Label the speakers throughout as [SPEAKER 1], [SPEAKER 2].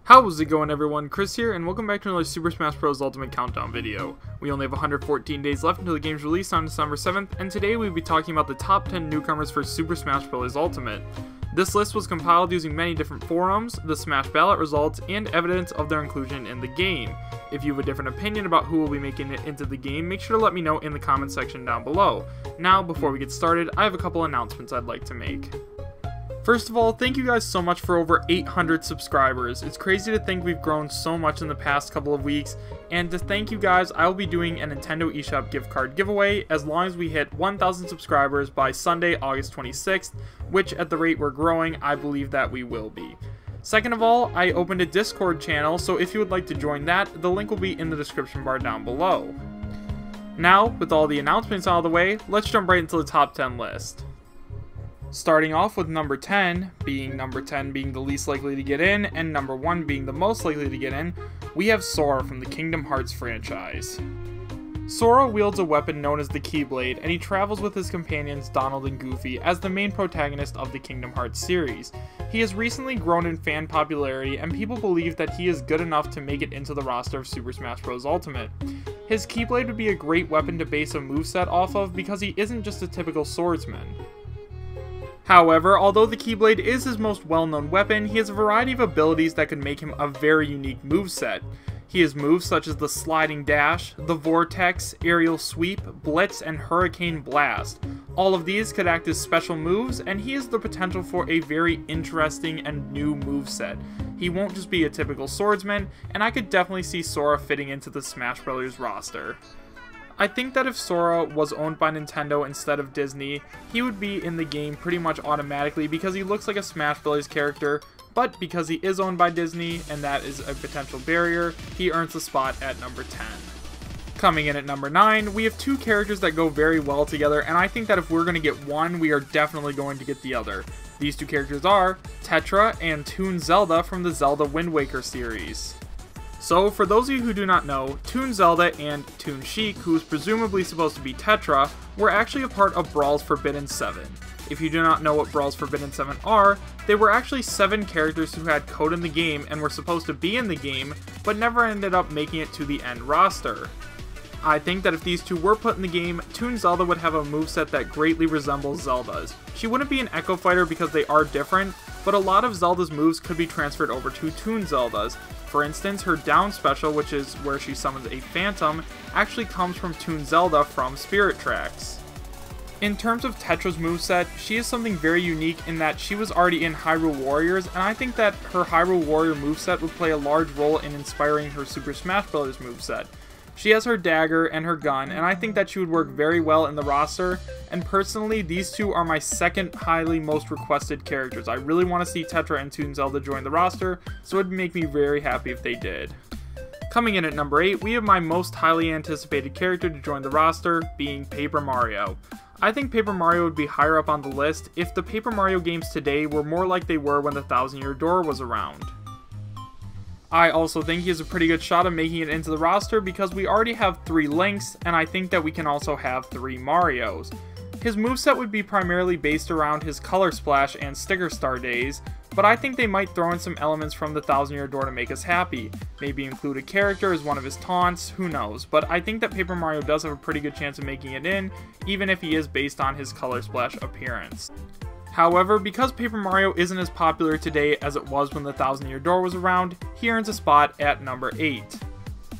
[SPEAKER 1] How's it going, everyone? Chris here, and welcome back to another Super Smash Bros. Ultimate Countdown video. We only have 114 days left until the game's release on December 7th, and today we'll be talking about the top 10 newcomers for Super Smash Bros. Ultimate. This list was compiled using many different forums, the Smash ballot results, and evidence of their inclusion in the game. If you have a different opinion about who will be making it into the game, make sure to let me know in the comment section down below. Now, before we get started, I have a couple announcements I'd like to make. First of all, thank you guys so much for over 800 subscribers. It's crazy to think we've grown so much in the past couple of weeks, and to thank you guys, I will be doing a Nintendo eShop gift card giveaway as long as we hit 1,000 subscribers by Sunday, August 26th, which at the rate we're growing, I believe that we will be. Second of all, I opened a Discord channel, so if you would like to join that, the link will be in the description bar down below. Now, with all the announcements out of the way, let's jump right into the top 10 list. Starting off with number 10 being the least likely to get in, and number 1 being the most likely to get in, we have Sora from the Kingdom Hearts franchise. Sora wields a weapon known as the Keyblade, and he travels with his companions Donald and Goofy as the main protagonist of the Kingdom Hearts series. He has recently grown in fan popularity, and people believe that he is good enough to make it into the roster of Super Smash Bros. Ultimate. His Keyblade would be a great weapon to base a moveset off of because he isn't just a typical swordsman. However, although the Keyblade is his most well-known weapon, he has a variety of abilities that could make him a very unique moveset. He has moves such as the Sliding Dash, the Vortex, Aerial Sweep, Blitz, and Hurricane Blast. All of these could act as special moves, and he has the potential for a very interesting and new moveset. He won't just be a typical swordsman, and I could definitely see Sora fitting into the Smash Bros. Roster. I think that if Sora was owned by Nintendo instead of Disney, he would be in the game pretty much automatically because he looks like a Smash Bros. Character, but because he is owned by Disney and that is a potential barrier, he earns a spot at number 10. Coming in at number 9, we have two characters that go very well together, and I think that if we're going to get one, we are definitely going to get the other. These two characters are Tetra and Toon Zelda from the Zelda Wind Waker series. So, for those of you who do not know, Toon Zelda and Toon Sheik, who is presumably supposed to be Tetra, were actually a part of Brawl's Forbidden 7. If you do not know what Brawl's Forbidden 7 are, they were actually 7 characters who had code in the game and were supposed to be in the game, but never ended up making it to the end roster. I think that if these two were put in the game, Toon Zelda would have a moveset that greatly resembles Zelda's. She wouldn't be an Echo Fighter because they are different, but a lot of Zelda's moves could be transferred over to Toon Zelda's. For instance, her down special, which is where she summons a phantom, actually comes from Toon Zelda from Spirit Tracks. In terms of Tetra's moveset, she is something very unique in that she was already in Hyrule Warriors, and I think that her Hyrule Warrior moveset would play a large role in inspiring her Super Smash Bros. Moveset. She has her dagger and her gun, and I think that she would work very well in the roster, and personally, these two are my second highly most requested characters. I really want to see Tetra and Toon Zelda join the roster, so it would make me very happy if they did. Coming in at number 8, we have my most highly anticipated character to join the roster, being Paper Mario. I think Paper Mario would be higher up on the list if the Paper Mario games today were more like they were when the 1,000-Year Door was around. I also think he has a pretty good shot of making it into the roster because we already have 3 Links, and I think that we can also have 3 Marios. His moveset would be primarily based around his Color Splash and Sticker Star days, but I think they might throw in some elements from the 1,000-Year Door to make us happy. Maybe include a character as one of his taunts, who knows, but I think that Paper Mario does have a pretty good chance of making it in, even if he is based on his Color Splash appearance. However, because Paper Mario isn't as popular today as it was when the 1,000-Year Door was around, he earns a spot at number 8.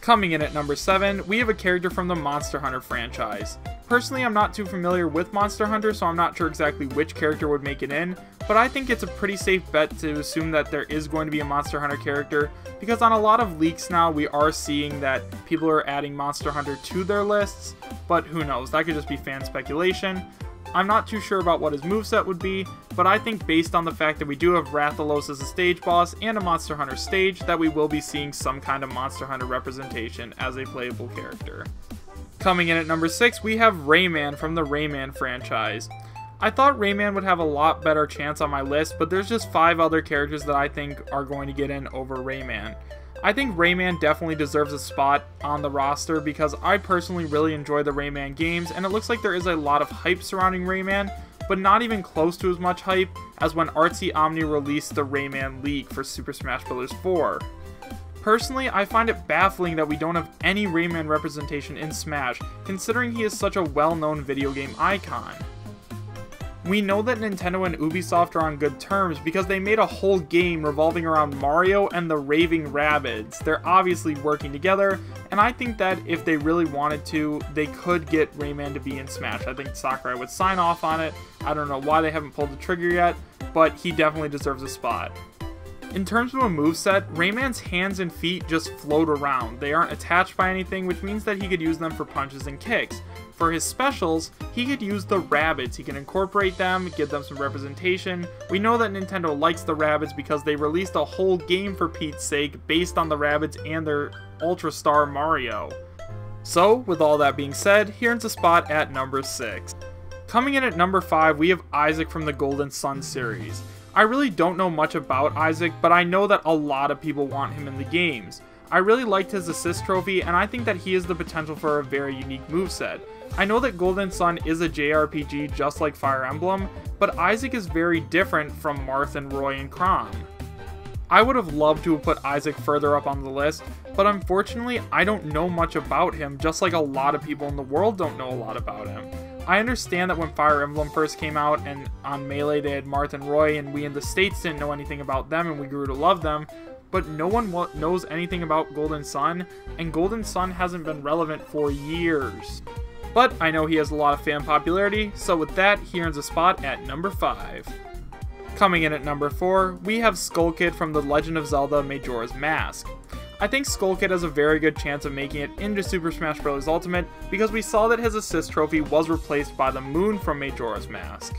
[SPEAKER 1] Coming in at number 7, we have a character from the Monster Hunter franchise. Personally, I'm not too familiar with Monster Hunter, so I'm not sure exactly which character would make it in, but I think it's a pretty safe bet to assume that there is going to be a Monster Hunter character, because on a lot of leaks now, we are seeing that people are adding Monster Hunter to their lists, but who knows, that could just be fan speculation. I'm not too sure about what his moveset would be, but I think based on the fact that we do have Rathalos as a stage boss and a Monster Hunter stage, that we will be seeing some kind of Monster Hunter representation as a playable character. Coming in at number 6, we have Rayman from the Rayman franchise. I thought Rayman would have a lot better chance on my list, but there's just 5 other characters that I think are going to get in over Rayman. I think Rayman definitely deserves a spot on the roster because I personally really enjoy the Rayman games, and it looks like there is a lot of hype surrounding Rayman, but not even close to as much hype as when Artsy Omni released the Rayman League for Super Smash Bros. 4. Personally, I find it baffling that we don't have any Rayman representation in Smash, considering he is such a well-known video game icon. We know that Nintendo and Ubisoft are on good terms because they made a whole game revolving around Mario and the Raving Rabbids. They're obviously working together, and I think that if they really wanted to, they could get Rayman to be in Smash. I think Sakurai would sign off on it. I don't know why they haven't pulled the trigger yet, but he definitely deserves a spot. In terms of a moveset, Rayman's hands and feet just float around. They aren't attached by anything, which means that he could use them for punches and kicks. For his specials, he could use the Rabbids. He can incorporate them, give them some representation. We know that Nintendo likes the Rabbids because they released a whole game for Pete's sake based on the Rabbids and their Ultra Star Mario. So, with all that being said, here's a spot at number 6. Coming in at number 5, we have Isaac from the Golden Sun series. I really don't know much about Isaac, but I know that a lot of people want him in the games. I really liked his assist trophy, and I think that he has the potential for a very unique moveset. I know that Golden Sun is a JRPG just like Fire Emblem, but Isaac is very different from Marth and Roy and Chrom. I would have loved to have put Isaac further up on the list, but unfortunately I don't know much about him, just like a lot of people in the world don't know a lot about him. I understand that when Fire Emblem first came out and on Melee they had Marth and Roy and we in the States didn't know anything about them and we grew to love them, but no one knows anything about Golden Sun, and Golden Sun hasn't been relevant for years. But I know he has a lot of fan popularity, so with that, he earns a spot at number 5. Coming in at number 4, we have Skull Kid from The Legend of Zelda Majora's Mask. I think Skull Kid has a very good chance of making it into Super Smash Bros. Ultimate because we saw that his assist trophy was replaced by the moon from Majora's Mask.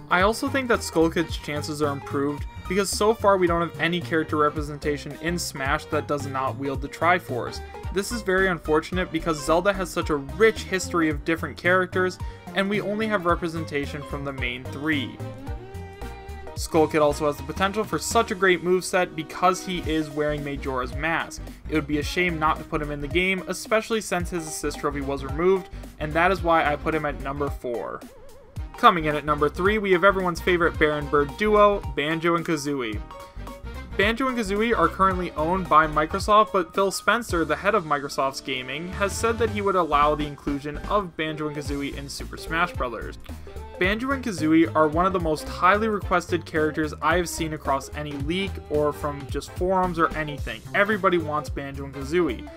[SPEAKER 1] I also think that Skull Kid's chances are improved because so far we don't have any character representation in Smash that does not wield the Triforce. This is very unfortunate because Zelda has such a rich history of different characters and we only have representation from the main 3. Skull Kid also has the potential for such a great moveset because he is wearing Majora's Mask. It would be a shame not to put him in the game, especially since his assist trophy was removed, and that is why I put him at number 4. Coming in at number 3, we have everyone's favorite Bear and Bird duo, Banjo and Kazooie. Banjo and Kazooie are currently owned by Microsoft, but Phil Spencer, the head of Microsoft's gaming, has said that he would allow the inclusion of Banjo and Kazooie in Super Smash Bros. Banjo and Kazooie are one of the most highly requested characters I have seen across any leak or from just forums or anything. Everybody wants Banjo and Kazooie.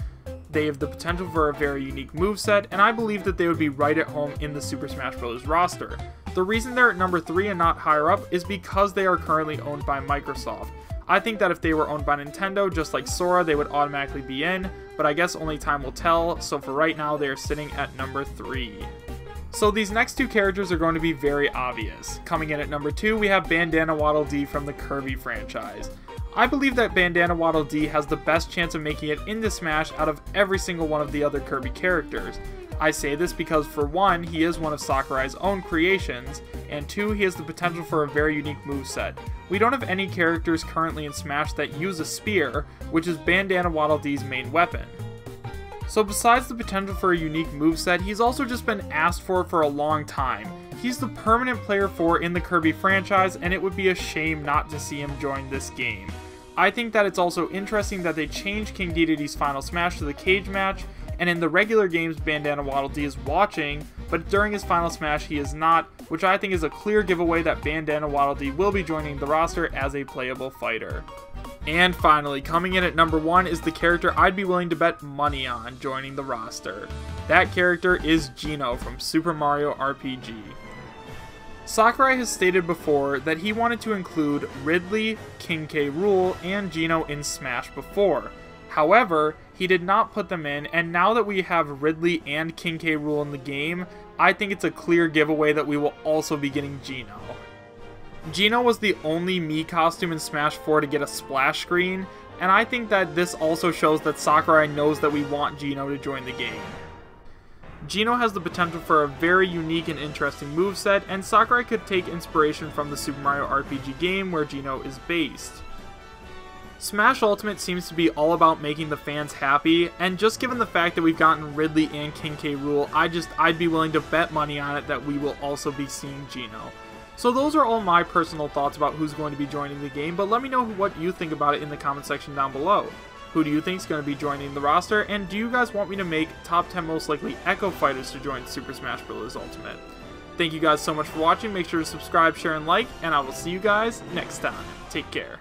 [SPEAKER 1] They have the potential for a very unique moveset, and I believe that they would be right at home in the Super Smash Bros. Roster. The reason they're at number 3 and not higher up is because they are currently owned by Microsoft. I think that if they were owned by Nintendo, just like Sora, they would automatically be in, but I guess only time will tell, so for right now they are sitting at number 3. So these next 2 characters are going to be very obvious. Coming in at number 2, we have Bandana Waddle Dee from the Kirby franchise. I believe that Bandana Waddle Dee has the best chance of making it into Smash out of every single one of the other Kirby characters. I say this because for one, he is one of Sakurai's own creations, and 2, he has the potential for a very unique moveset. We don't have any characters currently in Smash that use a spear, which is Bandana Waddle Dee's main weapon. So besides the potential for a unique moveset, he's also just been asked for a long time. He's the permanent player 4 in the Kirby franchise, and it would be a shame not to see him join this game. I think that it's also interesting that they changed King Dedede's Final Smash to the cage match, and in the regular games Bandana Waddle Dee is watching, but during his Final Smash he is not, which I think is a clear giveaway that Bandana Waddle Dee will be joining the roster as a playable fighter. And finally, coming in at number 1 is the character I'd be willing to bet money on joining the roster. That character is Geno from Super Mario RPG. Sakurai has stated before that he wanted to include Ridley, King K. Rool, and Geno in Smash before. However, he did not put them in, and now that we have Ridley and King K. Rool in the game, I think it's a clear giveaway that we will also be getting Geno. Geno was the only Mii costume in Smash 4 to get a splash screen, and I think that this also shows that Sakurai knows that we want Geno to join the game. Geno has the potential for a very unique and interesting moveset, and Sakurai could take inspiration from the Super Mario RPG game where Geno is based. Smash Ultimate seems to be all about making the fans happy, and just given the fact that we've gotten Ridley and King K. Rool, I'd be willing to bet money on it that we will also be seeing Geno. So those are all my personal thoughts about who's going to be joining the game, but let me know what you think about it in the comment section down below. Who do you think is going to be joining the roster, and do you guys want me to make top 10 most likely Echo Fighters to join Super Smash Bros. Ultimate? Thank you guys so much for watching, make sure to subscribe, share, and like, and I will see you guys next time. Take care.